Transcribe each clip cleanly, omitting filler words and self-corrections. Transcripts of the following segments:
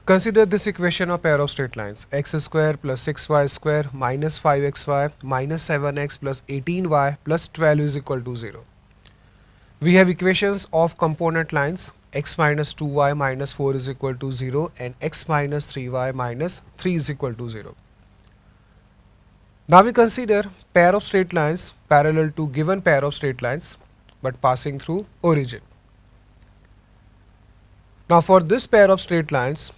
Consider this equation of pair of straight lines x square plus 6y square minus 5xy minus 7x plus 18y plus 12 is equal to 0. We have equations of component lines x minus 2y minus 4 is equal to 0 and x minus 3y minus 3 is equal to 0. Now we consider pair of straight lines parallel to given pair of straight lines but passing through origin. Now for this pair of straight lines,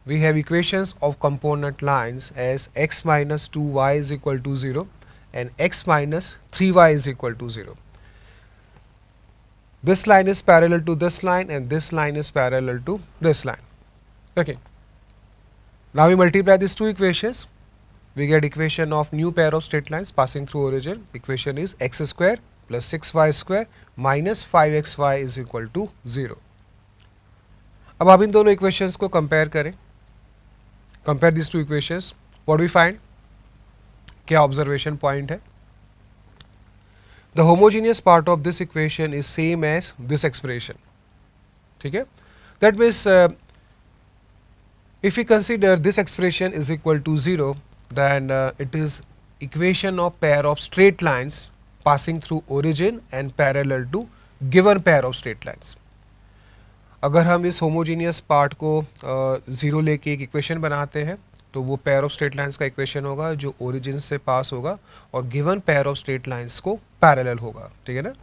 we have equations of component lines as x minus 2y is equal to 0 and x minus 3y is equal to 0. This line is parallel to this line and this line is parallel to this line. Okay. Now we multiply these two equations. We get equation of new pair of straight lines passing through origin. Equation is x square plus 6y square minus 5xy is equal to 0. अब आप इन दोनों equations को compare करें. Compare this two equations. What we find? क्या observation point है? The homogeneous part of this equation is same as this expression. ठीक है? That means if we consider this expression is equal to 0, then it is equation of pair of straight lines passing through origin and parallel to given pair of straight lines. अगर हम इस homogeneous part को 0 लेके एक equation बनाते हैं तो वो पेयर ऑफ स्ट्रेट लाइंस का इक्वेशन होगा जो ओरिजिन से पास होगा और given pair of straight lines को पैरेलल होगा. ठीक है ना?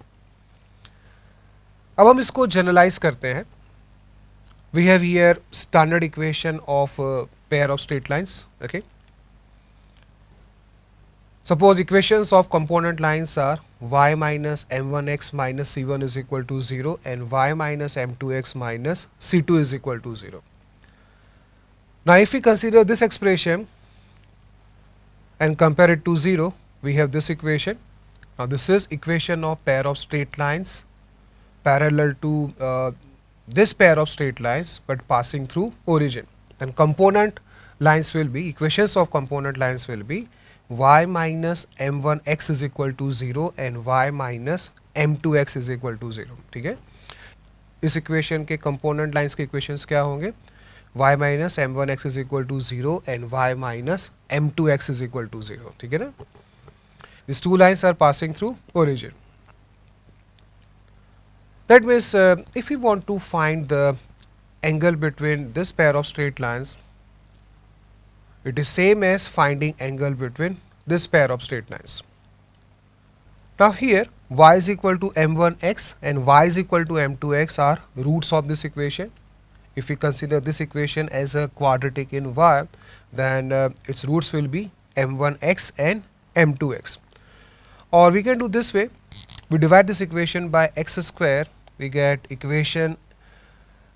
अब हम इसको जनरलाइज करते हैं. We have here standard equation of pair of straight lines. Okay, suppose equations of component lines are y minus m1x minus c1 is equal to 0 and y minus m2x minus c2 is equal to 0. Now if we consider this expression and compare it to 0, we have this equation. Now this is equation of pair of straight lines parallel to this pair of straight lines but passing through origin. Then component lines will be, equations of component lines will be y minus m1x is equal to 0 and y minus m2x is equal to 0. ठीक है? इस equation के component lines के equations क्या होंगे? y minus m1x is equal to 0 and y minus m2x is equal to 0. ठीक है ना? These two lines are passing through origin. That means if we want to find the angle between this pair of straight lines, it is same as finding angle between this pair of straight lines. Now here y is equal to m1x and y is equal to m2x are roots of this equation. If we consider this equation as a quadratic in y, then its roots will be m1x and m2x. Or we can do this way, we divide this equation by x square, we get equation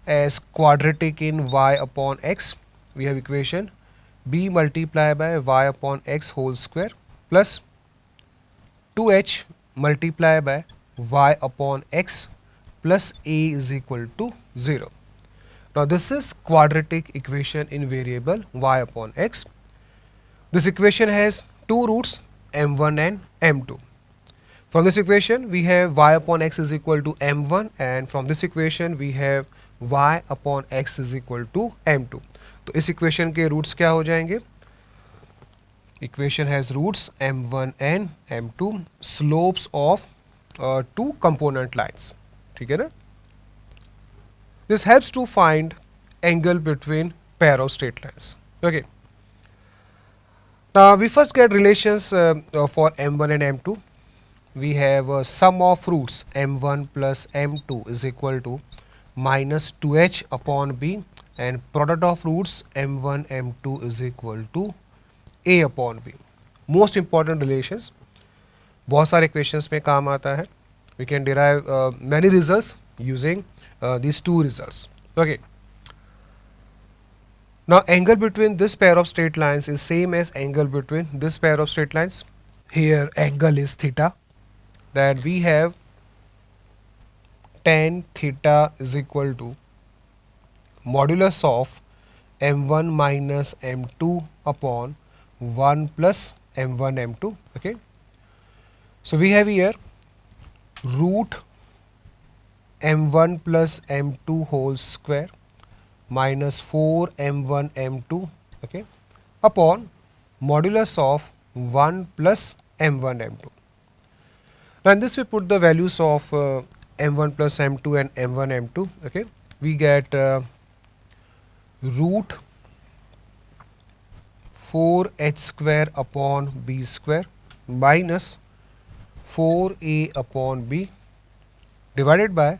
as quadratic in y upon x. We have equation b multiplied by y upon x whole square plus 2h multiplied by y upon x plus a is equal to 0. Now this is quadratic equation in variable y upon x. This equation has two roots m1 and m2. From this equation we have y upon x is equal to m1 and from this equation we have y upon x is equal to m2. तो इस equation के roots क्या हो जाएंगे? Equation has roots m1 and m2, slopes of two component lines. ठीक है ना? This helps to find angle between pair of straight lines. Okay. Now we first get relations for m1 and m2. We have sum of roots m1 plus m2 is equal to minus 2h upon b and product of roots m1 m2 is equal to a upon b. Most important relations. बहुत सारे equations में काम आता है. We can derive many results using these two results. Okay. Now angle between this pair of straight lines is same as angle between this pair of straight lines. Here angle is theta. Then we have tan theta is equal to modulus of m1 minus m2 upon 1 plus m1 m2. Okay. So we have here root m1 plus m2 whole square minus 4m1 m2, okay, upon modulus of 1 plus m1 m2. Now in this we put the values of m1 plus m2 and m1 m2, okay. We get root 4h square upon b square minus 4a upon b divided by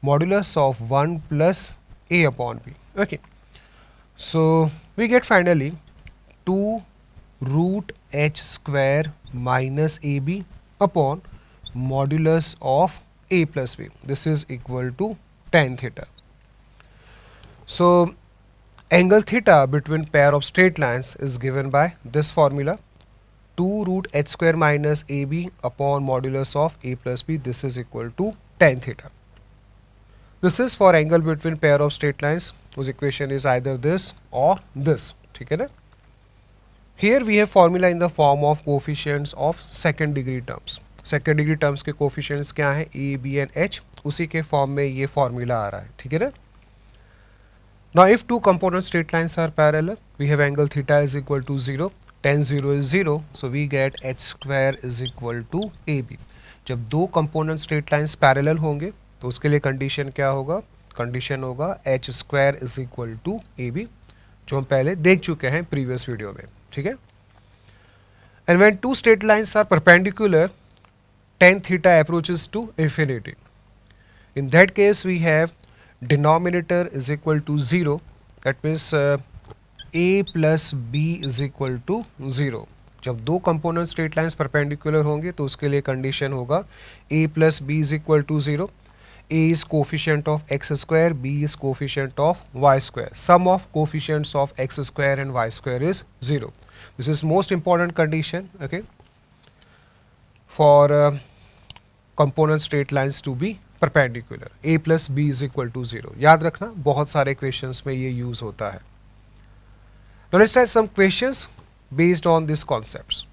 modulus of 1 plus a upon b, okay. So we get finally 2 root h square minus ab upon modulus of a plus b. This is equal to tan theta. So angle theta between pair of straight lines is given by this formula, 2 root h square minus ab upon modulus of a plus b. This is equal to tan theta. This is for angle between pair of straight lines whose equation is either this or this, ठीक है ना. Here we have formula in the form of coefficients of second degree terms. Second degree terms के coefficients क्या हैं, a, b and h, उसी के form में ये formula आ रहा है, ठीक है ना. Now if two component straight lines are parallel, we have angle theta is equal to 0, tan 0 is 0, so we get h square is equal to ab. जब दो component straight lines parallel होंगे तो उसके लिए condition क्या होगा, condition होगा h square is equal to ab, जो हम पहले देख चुके हैं previous video में, ठीक है. And when two straight lines are perpendicular, tan theta approaches to infinity. In that case we have denominator is equal to 0, that means a plus b is equal to 0. जब दो component straight lines perpendicular होंगे तो उसके लिए condition होगा a plus b is equal to 0. A is coefficient of x square, b is coefficient of y square. Sum of coefficients of x square and y square is 0. This is most important condition, okay, for component straight lines to be perpendicular. A plus b is equal to 0. याद रखना, बहुत सारे questions में ये use होता है. Now let's try some questions based on these concepts.